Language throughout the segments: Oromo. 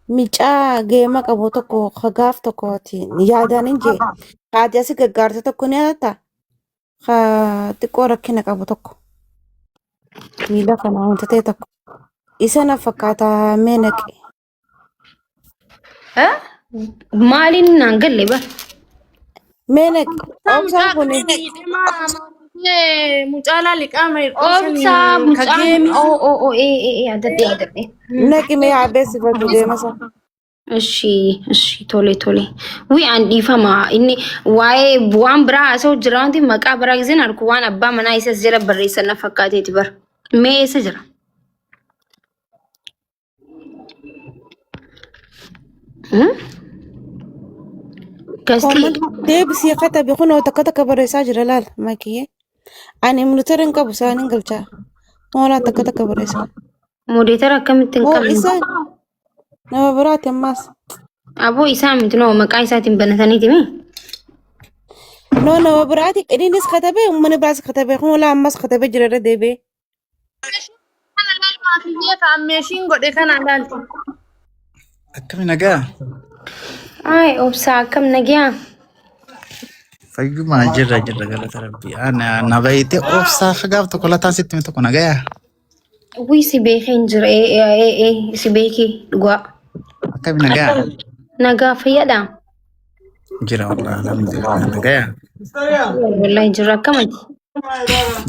Micaa geema qabu tokko hagaaf tokkooti yaadaan hin jee haati asi gargaarsa tokko ni haata xiqqoo rakkina qabu tokko miila kana wantatee tokko isa na fakkaata meenaqe maaliin naan galle ba meenaqe obsaan kun mucaalaa liqaama obsaa mucaan adadde naqi mee yaabeessifatu deemasa. እሺ ቶሌ ዊ አንዲ ፈማ እኒ ዋይ ዋን ብራ ሰው ጅራንቲ መቃ ብራ ጊዜን አልኩ ዋን አባ መና ይሰስ ጀለ በሬሰና ፈካቴት በር ሜሰ ጅራ ከስቲ deebisi katabe kunoo takka takka barreessaa jira laal makiyyee ani monitorin qabu isaanin galchaa moolaa takka takka barreessaa ሞዴተር አከምትን moo ቀም isaan nama biraati ammaas አቦ ኢሳምት ነው መቃ ኢሳቲን በነተኒት ሚ no nama biraati ininis katabe ummani biraas katabe kunoo ammas katabe jira irra deebi'ee ammeeshiin godhe kana ilaalti. Akkami nagaa? አይ ኦብሳ አከም ነጊያ Fayyuma jirra galata rabbii. Na bayite obsa hagaaf tokko lataan sitti hime tokko nagaya. ዊ ሲቤኪን ጅራ ሲቤኪ ዱጓ Akkami nagaa? ነጋ ፈየዳ Jira wallah alhamdulillah nagaya. ወላሂ ጅራ ከመት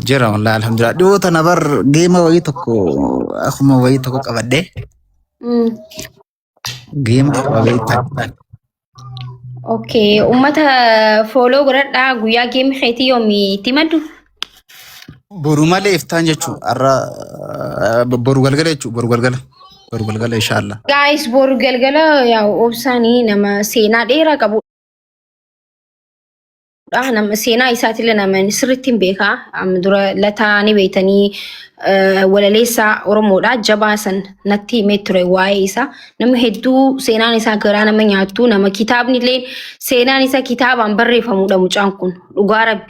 Jira wallah alhamdulillah. Dhiyoota na bar geema wayii tokko akkuma wayii tokko qabadde geema wayii taphatan. ኦኬ ኡመተ ፎሎ ጎረዳ ጉያ ጌም ኸይቲ ዮሚ ቲመዱ Boru malee iftaan jechuun har'a boru galgala jechuun boru galgala inshallah. ጋይስ ቦሩ ገልገለ ያው ኦብሳኒ ነመ ሴና ዴራ ቀቡ ነመ ሴና ኢሳቲለ ነመ ስርቲን ቤካ አምዱረ ለታኒ ቤተኒ ወለሌሳ ኦሮሞዳ ጀባሰን ነቲ ሜትረ ዋይ ኢሳ ነመ ሄዱ ሴናን ኢሳ ገራ ነመ ኛቱ ነመ ኪታብኒ ሌን ሴናን ኢሳ ኪታብ አንበሬ ፈሙ ደሙ ጫንኩን ዱጋ ረቢ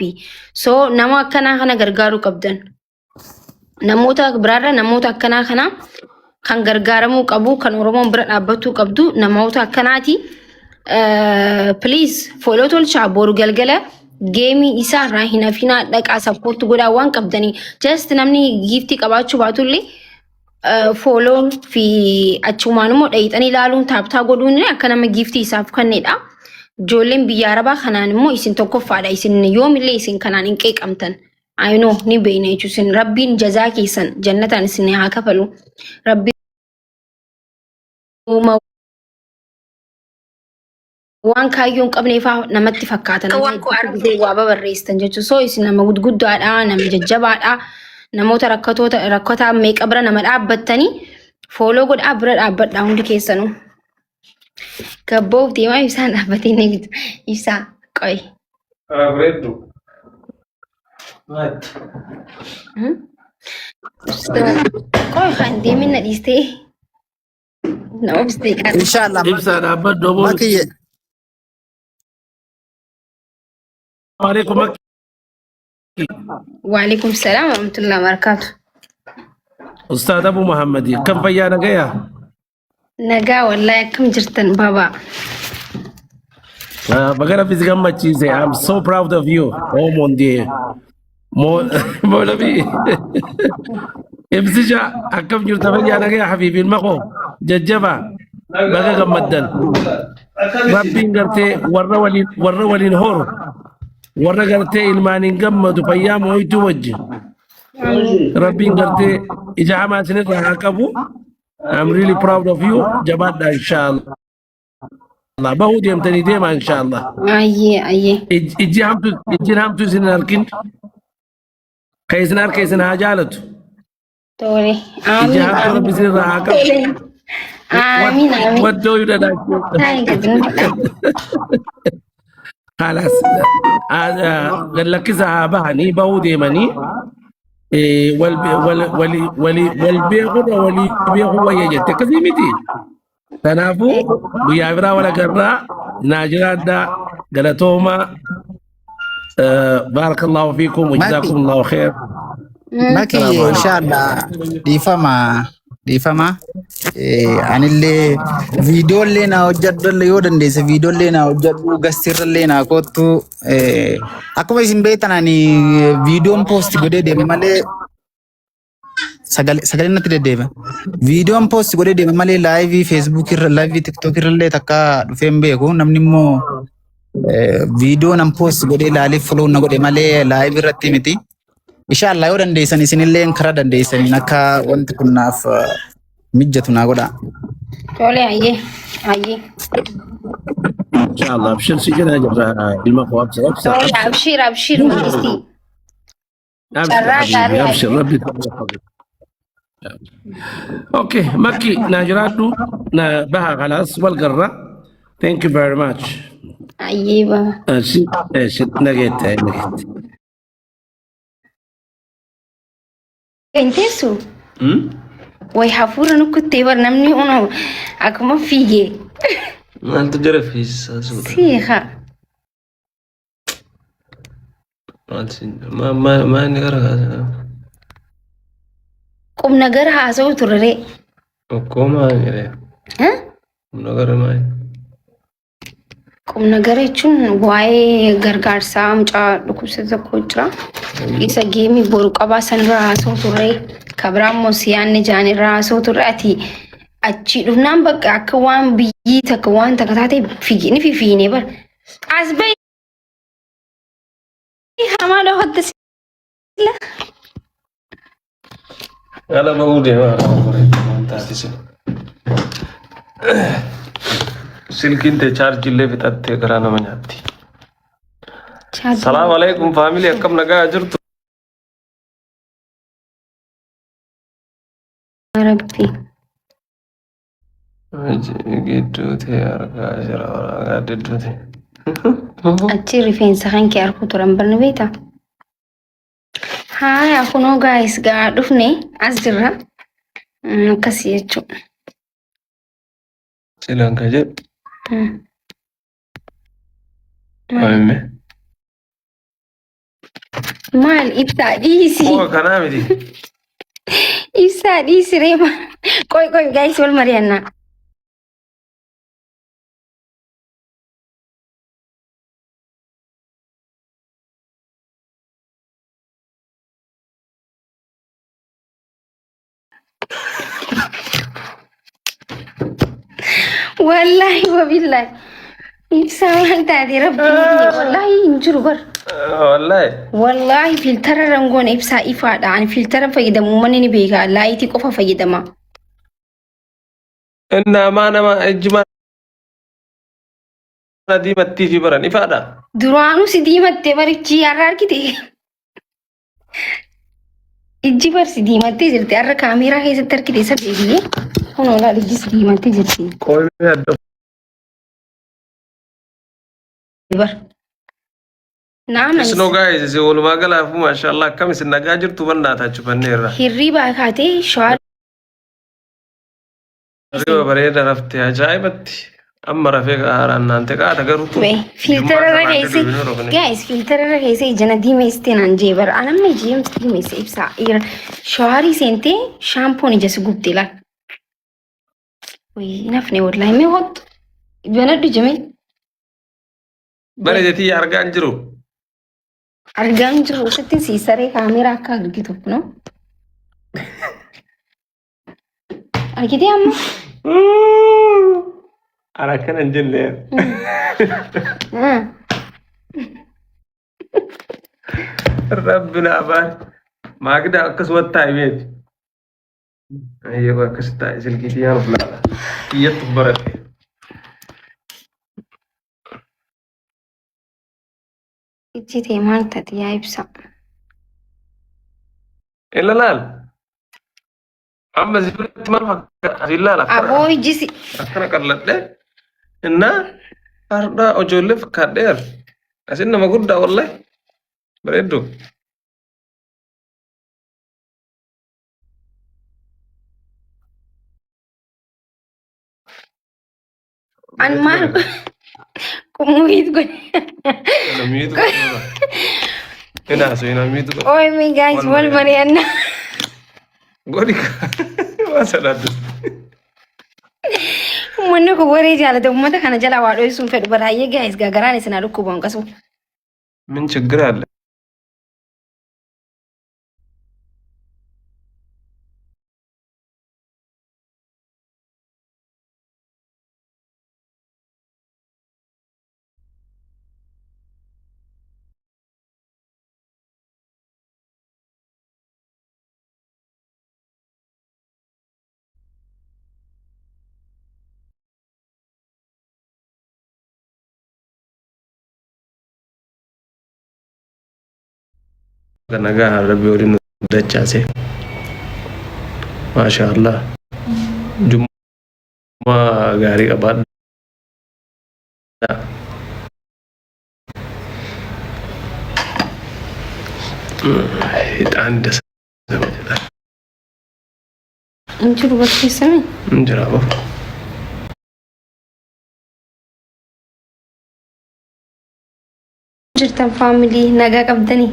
ሶ ነማ ከና ከነ ገርጋሩ ቀብደን ነሞታ ብራራ ነሞታ ከና ከና kan gargaaramu qabu kan oromoon bira dhaabbatu qabdu namoota akkanaati please follow tolcha boru galgala geemii isaa irraa hin hafina dhaqaa support godhaa waan qabdanii just namni giftii qabaachuu baatullee follow fi achumaan immoo dhayixanii ilaaluun taaptaa godhuun akka nama giftii isaaf kennedha ijoolleen biyya arabaa kanaan immoo isin tokkoffaadha isin yoomillee isin kanaan hin qeeqamtan I know ni beena jechuun rabbiin jazaa keessan jannataan isin haa kafalu rabbiin waan kaayyoon qabneefaa namatti fakkaatan argitee waa babarreessan jechuun soo isin nama guddaadha nama jajjabaadha namoota rakkataa meeqa bira nama dhaabbattanii fooloo godhaa bira dhaabbadhaa hundi keessanuu gabboof deemaa ibsaan dhaabbatee ni ibsaa qoy. Qoy kan deemin na dhiistee na obstee qaba. Inshallah. Ibsa dhaabbad doboon. Makiyye. Waalaikum Waalaikum salaam warahmatullahi wabarakatuh. Ustaad Abu Muhammadi kan fayyaa nagaya. Nagaa wallahi akkam jirtan baba. Bagara fi gammachiise. I'm so proud of you. Oh mon Dieu. Molabi. Ibsija akkam jirta fayyaa nagaya habiibi ilmaqoo jajjaba baga gammaddan. Rabbiin gartee warra waliin horu. warra gartee ilmaaniin gammadu fayyaa moo'ituu wajjin rabbiin gartee ija hamaa isinirraa haa qabu. I'm really proud of you. Jabaadha inshallah. Bahuu deemtanii deema inshallah. Ayyee. Ijjiin hamtu isin hin harkin. Kan isin harka isin haa jaalatu. Tole. Iji hamtu rabbi isinirraa haa qabu. Amiin. Waddoo yu dhadhaachuu. خلاص قال لك إذا بهني بودي مني والبيع هو يجت كذيمتي تنافو بيابرا ولا قرا ناجرات دا قالتهما بارك الله فيكم وجزاكم الله خير. Makiyye inshallah dhiifama anillee viidiyoolee na hojjedhu yoo dandeesse viidiyoolee na hojjedhu gastirrallee na kottu akkuma isin beektan ani viidiyoon poost godhee deeme malee sagalee natti deddeebi'a. Viidiyoon poost godhee deeme malee laayivii feesbuukii irra laayivii tiktookii irrallee takka dhufee hin beeku namni immoo viidiyoo nan poost godhee ilaalee follow na godhe malee laayivii irratti miti. Inshallah yoo dandeessan isinillee karaa dandeessaniin akka wanti kun naaf mijjatu naa godha. Tole ayyee. inshallah abshir si jira jirra ilma koo abshir Tole abshir malisti. abshir rabbi okay maki najratu na baha khalas wal garra thank you very much Ayyee ba. nagete Entesu. Way hafuura nukuttee bar namni uno akkuma fiigee. Maaltu jira fiisaa suudha? Siiqa. Maa inni gara kaasaa? Qubna gara haasa'u turre. Okkoo maa jedhee? Qubna gara maa? Qubna gara jechuun waa'ee gargaarsaa mucaa dhukkubsa tokko jira. Isa geemii boru qabaa sanirraa haasa'u turre. Kabiraan immoo siyaanni jaanirraa haasa'u turre ati achi dhufnaan bakka akka waan biyyii takka waan takka taate fiigini fiifinee bar. As bahi hamaa dhawatta sila. Ala bahuu deemaa taatise. Silkiin tee chaarjillee fixattee garaa nama nyaatti. Salaamu alaikum faamilii akkam nagaa jirtu. Rabbi. Gidduu ta'e argaa jira waraqaa gidduu ta'e. Achi rifeensa kan kee argu turan barni beektaa? Haaya kunoo gaayis gaa dhufne as jirra. Akkasii jechuudha. Silaan ka jedhu. Maalimme? Maal ibsaa dhiisi. Oo kanaa miti. Ibsaa dhiisi reema. Qoy gaayis wal mari'annaa. Wallahi wabillahi. Ibsaa waan taate rabbi wallahi hin jiru bar. Wallahi filtara rangoon ibsaa ifaadha. Ani filtara fayyadamu manni ni beeka. Laayitii qofa fayyadama. Nama ejjima diimattii fi baran ifaadha. Duraanuu si diimattee barichi har'a argite. Ijji barsi diimattee jirti. Har'a kaameeraa keessatti argite isa beekiyee. Kun olaa ijjis diimattee jirti. Qoomii adda. Bar. Naama. Isnoo gaayis walumaa galaafu maashaallah akkam isin nagaa jirtu bannaataa cufanneerra. Hirriibaa kaatee shawaa. Hirriiba bareeda raftee ajaa'ibatti. Amma rafee haaraan naante qaata garuutu. Filtara keessa guys filtara keessa ijana diimessitee naan jee bara anamma ijeemsi diimesse ibsaa shawaarii seentee shaampoon ija si gubdee laal. Wayii nafne wallahi mee hottu banadhu jimee. Bareedatii argaa hin jiru. Argaa hin jiru sittiin siisaree kaameeraa akka argitu no. Argitee amma. Ana kana hin jenne. Rabbina abaan maagdaa akkasumatti taa'imeeti. Yeroo akkasi taa'e silkiitii yaa nuflaala. Kiyyattu baradhe. Ijji tee maal taate yaa ibsa. Illa laal. Amma sibiilatti maal fakkaata? Sibiilaal akkana. Aboo ijjisi. Akkana qalladhe. Innaa har'a ijoollee fakkaadheera. Asin nama guddaa wallahi. Bareedduu. An maal kumuhiit godhe. Namiitu godhudha. Inaasu namiitu godha. Oy mi guys wal mari'annaa. Godhi waan sadaaddu. Uummanni kun waree jaalata uummata kana jalaa waa dho'isuun fedhu baraayyee gaa'is gagaraan isin dhukkuban qasu. ምን ችግር አለ? Nagaa Rabbi waliin dachaase. Maashaallah. Jummaa gaarii qabaadha. Hixaan dasa jedha. Injiru barsiisame. Injira bafu. Jirtan faamilii nagaa qabdanii.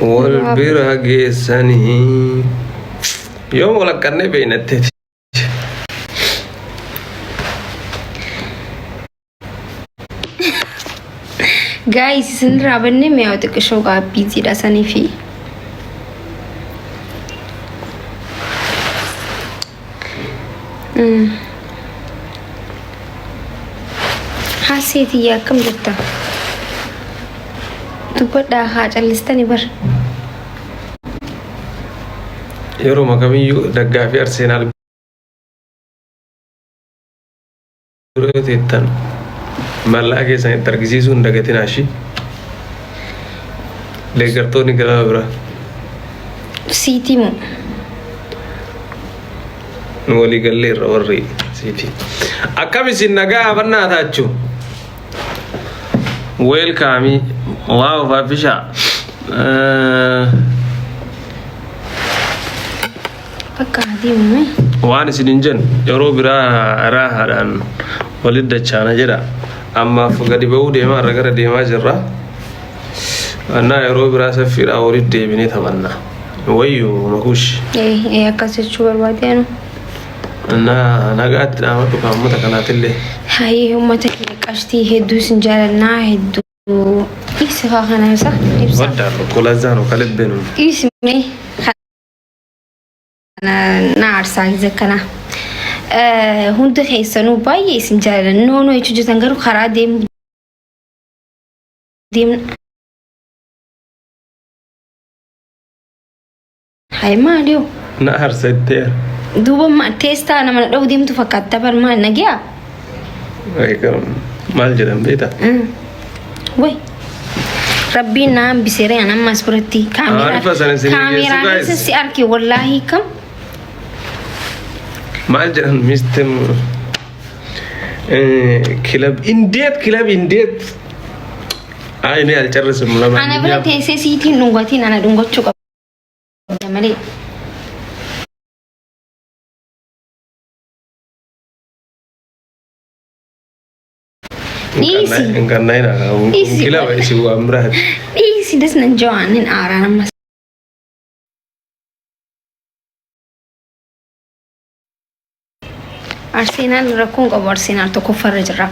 والبرا جيساني يوم ولا كان بين التتي Guys, isin rabanne me awta kasho ga busy da sani fi. Hasiti ya kam jirta. Tubadda ha callistani bar. yeroo makamiyyuu daggaafi Arsenaal dura teettan mallaa keessan itti argisiisuun dagatinaashii deeggartoonni gara bira Siitimu. nu walii gallee irra warri siitii akkam isin nagaa hafannaa taachuu welcome wow Fafisha Bakka adiimu. waan isin jen yeroo biraa raahaadhaan walitti dachaana jedha ammaaf gadi ba'uu deemaa irra gara deemaa jirra annaa yeroo biraa saffiidhaa walitti deebinee taphanna wayyu makuush Akkas jechuu barbaadeen. annaa nagaatti dhaamatu kaammata kanaatillee Hayi uummata keenya qashtii hedduu sin jaalannaa hedduu ibsa kana isa ibsa. waddaan rokkolazzaan okalebbeenu Ibsime na arsaa gize kana. Hunda keessanuu baay'ee isin jaalan noonoo jechuu jirtan garuu karaa deemu Hayi maaliyo na harsetteera duuba teestaa nama dha'u deemtu fakkaata bar maal nagiyaa? maal jedhan beektaa Way Rabbiin na hambisee ammas biratti Arifa sana isin geessu, kaameeraan guys. keessatti arge wallaahi kam maal jedhan mistem kilab indeed ay ne alcarrisum lama ana bira teessee siitiin dhungatiin ana dhungachuu qabda malee. Easy. Engganaina Easy. kilab isi wa amrat Dhiisi dasnan jawaanin aaraan ammas. Arsenal rakkoon qabu Arsenal tokko farra jira.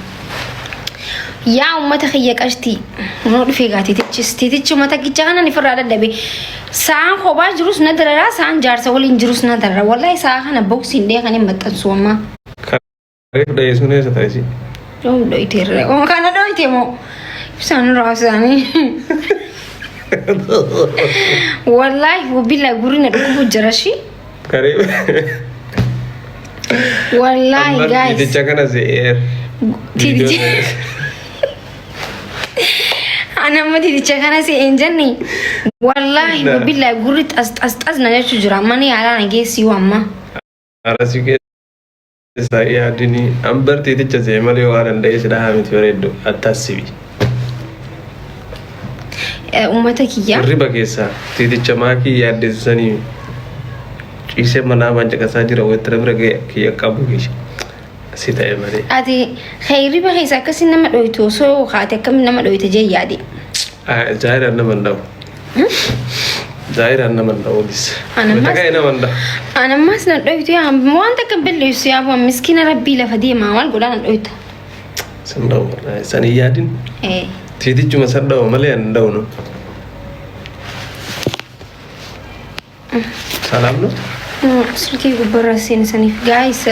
Yaa uummata kiyya qashtii noo dhufee gaa tiitichi uummata gichaa kana ni firraa dadhabe. Sa'aan kophaa jirus na dararaa sa'aan jaarsa waliin jirus na darara. Wallahi sa'a kana boksiin dhee kan hin maxxansu amma. karif da yesu ne sa taisi Yoo dhoyiteerre kana dhoyite moo ibsaan raasaanii. Wallahi wabila guri na dhukkubuu jira shi. karif Wallahi guys. Ticha kana se Tiiticha. Ana amma tiiticha kana si enjanni. Wallahi wabila guri tas na jechuu jira mana yaalaa na geessiyuu amma. arasi ke sa ya dini ambar ticha se male wa ran da isi da hamit feredo attasibi Uummata kiyya. riba keessa tiiticha maakii yaaddessanii ciisee manaa mancaaqasaa jira wayitira bira kiyya qabu kishi si ta'e malee. Ati khayriba keessa akkasii nama dhoytu osoo haate akkam nama dhoyte jee yaade. Zaahiraan nama hin dhabu. داير أنا من أوليس أنا ما بتكاين من ده أنا ما سنقول يا مو أنت قبل ليس يا أبو مسكين ربي لفدي ما أول قول أنا قلت سندو سنيادين إيه تيجي cuma سندو مليان داونو سلام له سلكي برا سين سني guys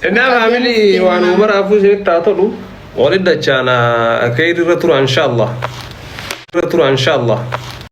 إنما عملي وأنا عمر أفوز هيك تعطلو ولد جانا كير رترو إن شاء الله رترو إن شاء الله